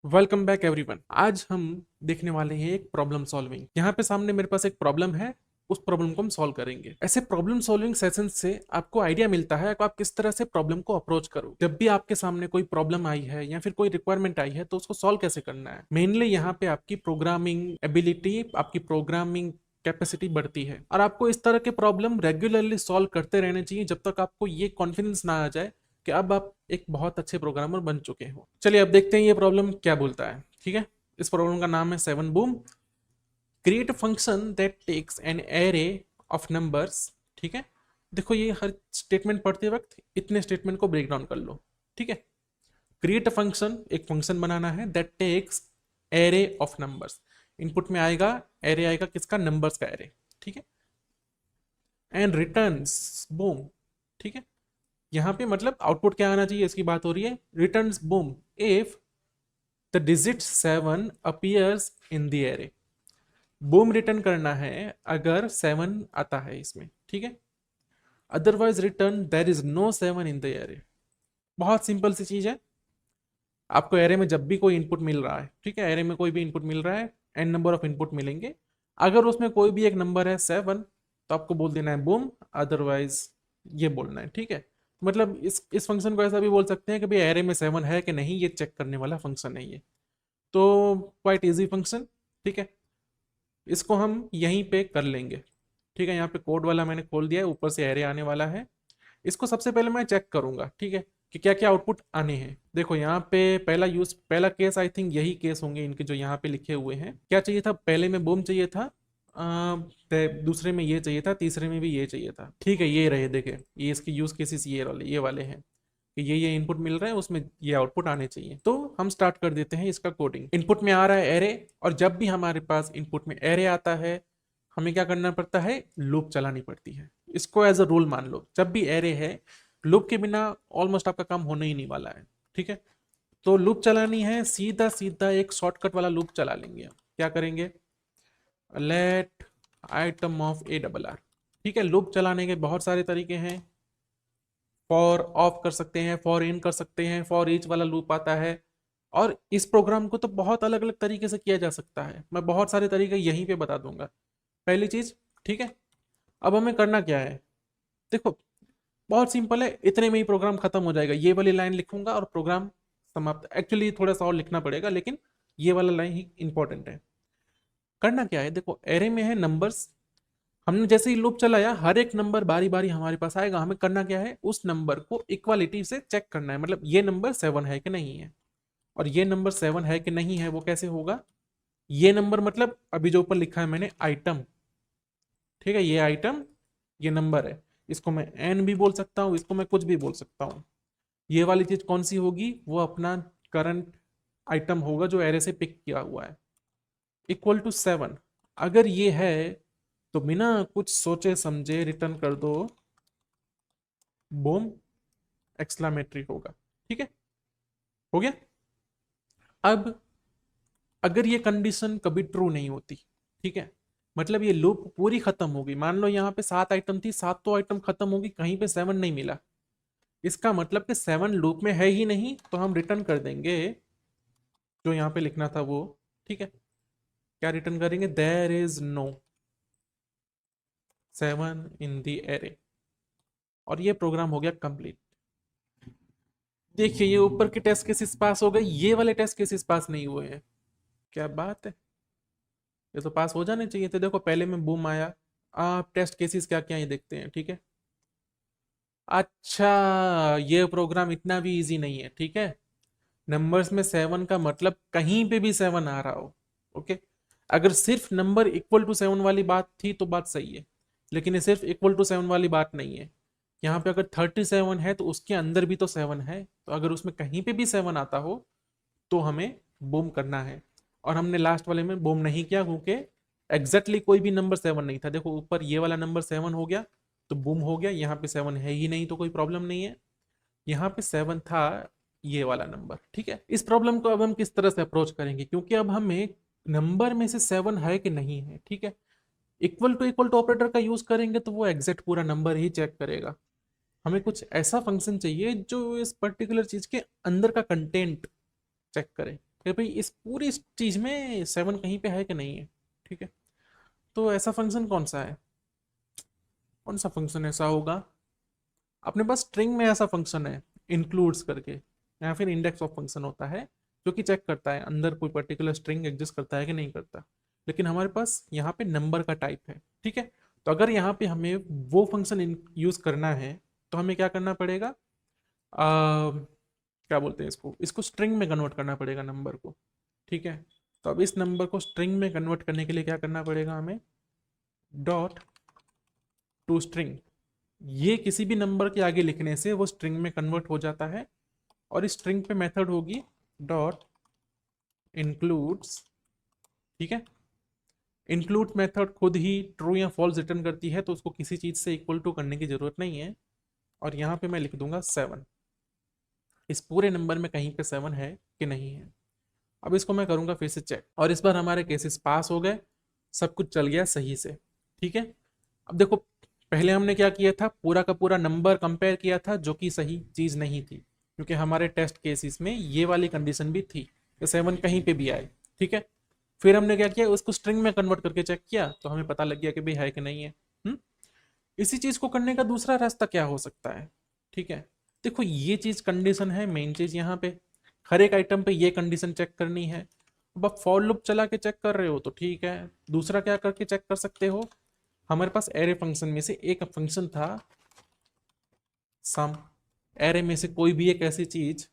Welcome back everyone. आज हम देखने वाले हैं एक प्रॉब्लम सॉल्विंग। यहाँ पे सामने मेरे पास एक प्रॉब्लम है, उस प्रॉब्लम को हम सॉल्व करेंगे। ऐसे प्रॉब्लम सॉल्विंग सेशन से आपको आइडिया मिलता है कि आप किस तरह से प्रॉब्लम को अप्रोच करो। जब भी आपके सामने कोई प्रॉब्लम आई है या फिर कोई रिक्वायरमेंट आई है तो उसको सॉल्व कैसे करना है। मेनली यहाँ पे आपकी प्रोग्रामिंग एबिलिटी, आपकी प्रोग्रामिंग कैपेसिटी बढ़ती है और आपको इस तरह के प्रॉब्लम रेगुलरली सॉल्व करते रहने चाहिए जब तक आपको ये कॉन्फिडेंस ना आ जाए कि अब आप एक बहुत अच्छे प्रोग्रामर बन चुके हो। चलिए अब देखते हैं ये प्रॉब्लम क्या बोलता है। ठीक है, इस प्रॉब्लम का नाम है 7 boom. Create a function that takes an array of numbers. ठीक है, देखो ये हर स्टेटमेंट पढ़ते वक्त इतने स्टेटमेंट को ब्रेक डाउन कर लो। ठीक है, क्रिएट अ फंक्शन, एक फंक्शन बनाना है that takes array of numbers. Input में आएगा एरे, आएगा किसका, नंबर्स का एरे। ठीक है, एंड रिटर्न्स बूम। ठीक है, यहां पे मतलब आउटपुट क्या आना चाहिए इसकी बात हो रही है। Returns boom if the digit 7 appears in the array. Boom return करना है अगर 7 आता है इसमें। ठीक है, otherwise return there is no 7 in the array. बहुत सिंपल सी चीज है। आपको एरे में जब भी कोई इनपुट मिल रहा है, ठीक है, एरे में कोई भी इनपुट मिल रहा है, एन नंबर ऑफ इनपुट मिलेंगे, अगर उसमें कोई भी एक नंबर है 7 तो आपको बोल देना है बूम, अदरवाइज ये बोलना है। ठीक है, मतलब इस फंक्शन को ऐसा भी बोल सकते हैं कि भाई एरे में 7 है कि नहीं, ये चेक करने वाला फंक्शन है ये। तो क्वाइट इजी फंक्शन। ठीक है, इसको हम यहीं पे कर लेंगे। ठीक है, यहाँ पे कोड वाला मैंने खोल दिया है, ऊपर से एरे आने वाला है। इसको सबसे पहले मैं चेक करूंगा, ठीक है, कि क्या क्या आउटपुट आने हैं। देखो यहाँ पे पहला केस, आई थिंक यही केस होंगे इनके जो यहाँ पे लिखे हुए हैं। क्या चाहिए था, पहले में बूम चाहिए था, दूसरे में ये चाहिए था, तीसरे में भी ये चाहिए था। ठीक है, ये रहे, देखे ये इसके यूज केसेस ये वाले हैं कि ये इनपुट मिल रहा है, उसमें ये आउटपुट आने चाहिए। तो हम स्टार्ट कर देते हैं इसका कोडिंग। इनपुट में आ रहा है एरे, और जब भी हमारे पास इनपुट में एरे आता है हमें क्या करना पड़ता है, लूप चलानी पड़ती है। इसको एज अ रूल मान लो, जब भी एरे है लूप के बिना ऑलमोस्ट आपका काम होने ही नहीं वाला है। ठीक है, तो लूप चलानी है, सीधा सीधा एक शॉर्टकट वाला लूप चला लेंगे। क्या करेंगे, let item of a double r. ठीक है, लूप चलाने के बहुत सारे तरीके हैं। फॉर ऑफ कर सकते हैं, फॉर इन कर सकते हैं, फॉर ईच वाला लूप आता है। और इस प्रोग्राम को तो बहुत अलग अलग तरीके से किया जा सकता है, मैं बहुत सारे तरीके यहीं पे बता दूंगा। पहली चीज, ठीक है, अब हमें करना क्या है, देखो बहुत सिंपल है, इतने में ही प्रोग्राम खत्म हो जाएगा। ये वाली लाइन लिखूंगा और प्रोग्राम समाप्त। एक्चुअली थोड़ा सा और लिखना पड़ेगा, लेकिन ये वाला लाइन ही इंपॉर्टेंट है। करना क्या है, देखो एरे में है नंबर्स, हमने जैसे ही लूप चलाया हर एक नंबर बारी बारी हमारे पास आएगा। हमें करना क्या है, उस नंबर को इक्वालिटी से चेक करना है, मतलब ये नंबर 7 है कि नहीं है, और ये नंबर 7 है कि नहीं है वो कैसे होगा। ये नंबर मतलब अभी जो ऊपर लिखा है मैंने आइटम, ठीक है, ये आइटम, ये नंबर है। इसको मैं एन भी बोल सकता हूँ, इसको मैं कुछ भी बोल सकता हूँ। ये वाली चीज कौन सी होगी, वो अपना करंट आइटम होगा जो एरे से पिक किया हुआ है। इक्वल टू 7 अगर ये है तो बिना कुछ सोचे समझे रिटर्न कर दो बूम, एक्सक्लामेटरी होगा। ठीक है, हो गया। अब अगर ये कंडीशन कभी ट्रू नहीं होती, ठीक है, मतलब ये लूप पूरी खत्म होगी, मान लो यहाँ पे 7 आइटम थी, 7 तो आइटम खत्म होगी, कहीं पे 7 नहीं मिला, इसका मतलब कि 7 लूप में है ही नहीं, तो हम रिटर्न कर देंगे जो यहाँ पे लिखना था वो। ठीक है, क्या रिटर्न करेंगे, there is no 7 in the array, और ये प्रोग्राम हो गया कंप्लीट। देखिए ये ऊपर के टेस्ट केसेस पास हो गए, ये वाले टेस्ट केसेस पास नहीं हुए हैं। क्या बात है, ये तो पास हो जाने चाहिए थे। देखो पहले में बूम आया, आप टेस्ट केसेस क्या क्या ये देखते हैं। ठीक है, अच्छा, ये प्रोग्राम इतना भी इजी नहीं है। ठीक है, नंबर्स में 7 का मतलब कहीं पे भी 7 आ रहा हो। ओके, अगर सिर्फ नंबर इक्वल टू 7 वाली बात थी तो बात सही है, लेकिन ये सिर्फ इक्वल टू 7 वाली बात नहीं है। यहाँ पे अगर 37 है तो उसके अंदर भी तो 7 है, तो अगर उसमें कहीं पे भी 7 आता हो तो हमें बूम करना है। और हमने लास्ट वाले में बूम नहीं किया क्योंकि एग्जैक्टली कोई भी नंबर 7 नहीं था। देखो ऊपर ये वाला नंबर 7 हो गया तो बूम हो गया, यहाँ पे 7 है ही नहीं तो कोई प्रॉब्लम नहीं है। यहाँ पे 7 था ये वाला नंबर। ठीक है, इस प्रॉब्लम को अब हम किस तरह से अप्रोच करेंगे, क्योंकि अब हमें नंबर में से 7 है कि नहीं है। ठीक है, इक्वल टू ऑपरेटर का यूज करेंगे तो वो एग्जैक्ट पूरा नंबर ही चेक करेगा। हमें कुछ ऐसा फंक्शन चाहिए जो इस पर्टिकुलर चीज के अंदर का कंटेंट चेक करे। कि भाई इस पूरी चीज में 7 कहीं पे है कि नहीं है। ठीक है, तो ऐसा फंक्शन कौन सा है, कौन सा फंक्शन ऐसा होगा अपने पास स्ट्रिंग में, ऐसा फंक्शन है इंक्लूड्स करके, या फिर इंडेक्स ऑफ फंक्शन होता है जो कि चेक करता है अंदर कोई पर्टिकुलर स्ट्रिंग एग्जिस्ट करता है कि नहीं करता। लेकिन हमारे पास यहाँ पे नंबर का टाइप है। ठीक है, तो अगर यहाँ पे हमें वो फंक्शन यूज करना है तो हमें क्या करना पड़ेगा, क्या बोलते हैं इसको, इसको स्ट्रिंग में कन्वर्ट करना पड़ेगा नंबर को। ठीक है, तो अब इस नंबर को स्ट्रिंग में कन्वर्ट करने के लिए क्या करना पड़ेगा हमें, डॉट टू स्ट्रिंग। ये किसी भी नंबर के आगे लिखने से वो स्ट्रिंग में कन्वर्ट हो जाता है, और इस स्ट्रिंग पे मेथड होगी डॉट इंक्लूड्स। ठीक है, इंक्लूड मेथड खुद ही ट्रू या फॉल्स रिटर्न करती है, तो उसको किसी चीज से इक्वल टू करने की जरूरत नहीं है। और यहाँ पे मैं लिख दूंगा 7, इस पूरे नंबर में कहीं पे 7 है कि नहीं है। अब इसको मैं करूंगा फिर से चेक, और इस बार हमारे केसेस पास हो गए, सब कुछ चल गया सही से। ठीक है, अब देखो पहले हमने क्या किया था, पूरा का पूरा नंबर कंपेयर किया था जो कि सही चीज नहीं थी, क्योंकि हमारे टेस्ट केसेस में ये वाली कंडीशन भी थी कि 7 कहीं पे भी आए। ठीक है, फिर हमने क्या किया, उसको स्ट्रिंग में कन्वर्ट करके चेक किया तो हमें पता लग गया कि भाई है कि नहीं है। इसी चीज को करने का दूसरा रास्ता क्या हो सकता है। ठीक है, देखो ये चीज कंडीशन है मेन चीज, यहाँ पे हर एक आइटम पे ये कंडीशन चेक करनी है। अब आप फॉर लूप चला के चेक कर रहे हो तो ठीक है, दूसरा क्या करके चेक कर सकते हो, हमारे पास एरे फंक्शन में से एक फंक्शन था सम, एरे में से कोई भी एक ऐसी चीज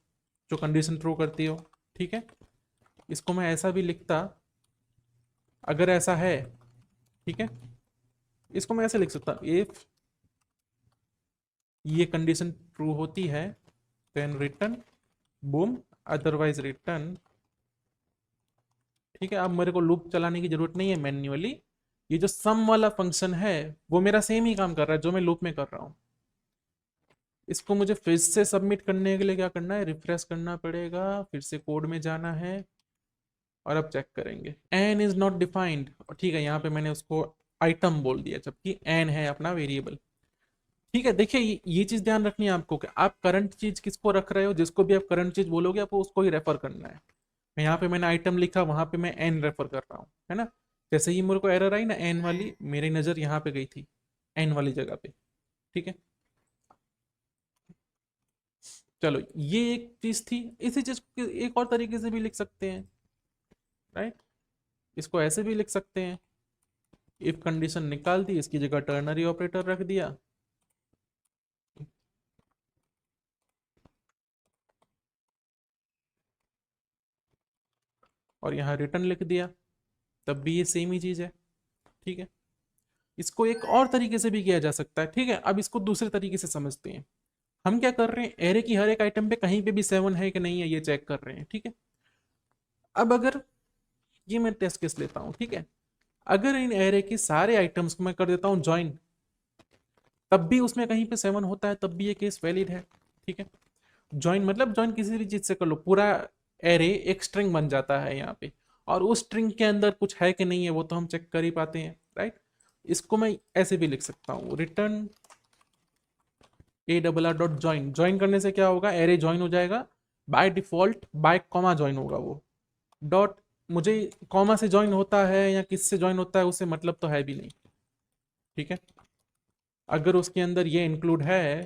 जो कंडीशन ट्रू करती हो। ठीक है, इसको मैं ऐसा भी लिखता, अगर ऐसा है, ठीक है, इसको मैं ऐसे लिख सकता, इफ ये कंडीशन ट्रू होती है then return boom, otherwise return. ठीक है, अब मेरे को लूप चलाने की जरूरत नहीं है मैन्युअली, ये जो सम वाला फंक्शन है वो मेरा सेम ही काम कर रहा है जो मैं लूप में कर रहा हूं। इसको मुझे फिर से सबमिट करने के लिए क्या करना है, रिफ्रेश करना पड़ेगा, फिर से कोड में जाना है, और अब चेक करेंगे एन इज नॉट डिफाइंड। ठीक है, यहाँ पे मैंने उसको आइटम बोल दिया जबकि एन है अपना वेरिएबल। ठीक है, देखिए ये चीज ध्यान रखनी है आपको कि आप करंट चीज किसको रख रहे हो, जिसको भी आप करंट चीज बोलोगे आपको उसको ही रेफर करना है। यहाँ पे मैंने आइटम लिखा, वहां पे मैं एन रेफर कर रहा हूँ, है ना। जैसे ही मेरे को एरर आई ना एन वाली, मेरी नजर यहाँ पे गई थी एन वाली जगह पे। ठीक है, चलो ये एक चीज थी। इसी चीज को एक और तरीके से भी लिख सकते हैं, राइट, इसको ऐसे भी लिख सकते हैं, इफ कंडीशन निकाल दी, इसकी जगह टर्नरी ऑपरेटर रख दिया, और यहाँ रिटर्न लिख दिया, तब भी ये सेम ही चीज है। ठीक है, इसको एक और तरीके से भी किया जा सकता है। ठीक है, अब इसको दूसरे तरीके से समझते हैं। हम क्या कर रहे हैं, एरे की हर एक आइटम पे कहीं पे भी 7 है कि नहीं है ये चेक कर रहे हैं। ठीक है, अब अगर ये मैं टेस्ट केस लेता हूं, ठीक है, अगर इन एरे की सारे आइटम्स को मैं कर देता हूं ज्वाइन, तब भी उसमें कहीं पे 7 होता है, तब भी ये केस वैलिड है। ठीक है, ज्वाइन मतलब ज्वाइन किसी भी चीज से कर लो, पूरा एरे एक स्ट्रिंग बन जाता है यहाँ पे, और उस स्ट्रिंग के अंदर कुछ है कि नहीं है वो तो हम चेक कर ही पाते हैं, राइट। इसको मैं ऐसे भी लिख सकता हूँ, रिटर्न ए double R dot join. Join करने से क्या होगा, एरे ज्वाइन हो जाएगा by default, bye comma join होगा वो। डॉट, मुझे कॉमा से ज्वाइन होता है या किस से ज्वाइन होता है उससे मतलब तो है भी नहीं। ठीक है, अगर उसके अंदर ये इंक्लूड है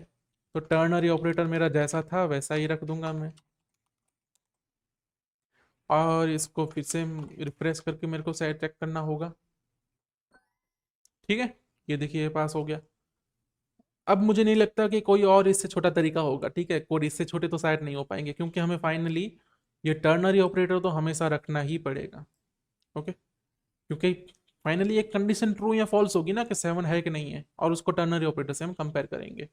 तो टर्नरी ऑपरेटर मेरा जैसा था वैसा ही रख दूंगा मैं, और इसको फिर से रिफ्रेश करके मेरे को शायद चेक करना होगा। ठीक है, ये देखिए ये पास हो गया। अब मुझे नहीं लगता कि कोई और इससे छोटा तरीका होगा। ठीक है, कोड इससे छोटे तो शायद नहीं हो पाएंगे, क्योंकि हमें फाइनली ये टर्नरी ऑपरेटर तो हमेशा रखना ही पड़ेगा। ओके, क्योंकि फाइनली एक कंडीशन ट्रू या फॉल्स होगी ना कि 7 है कि नहीं है, और उसको टर्नरी ऑपरेटर से हम कंपेयर करेंगे।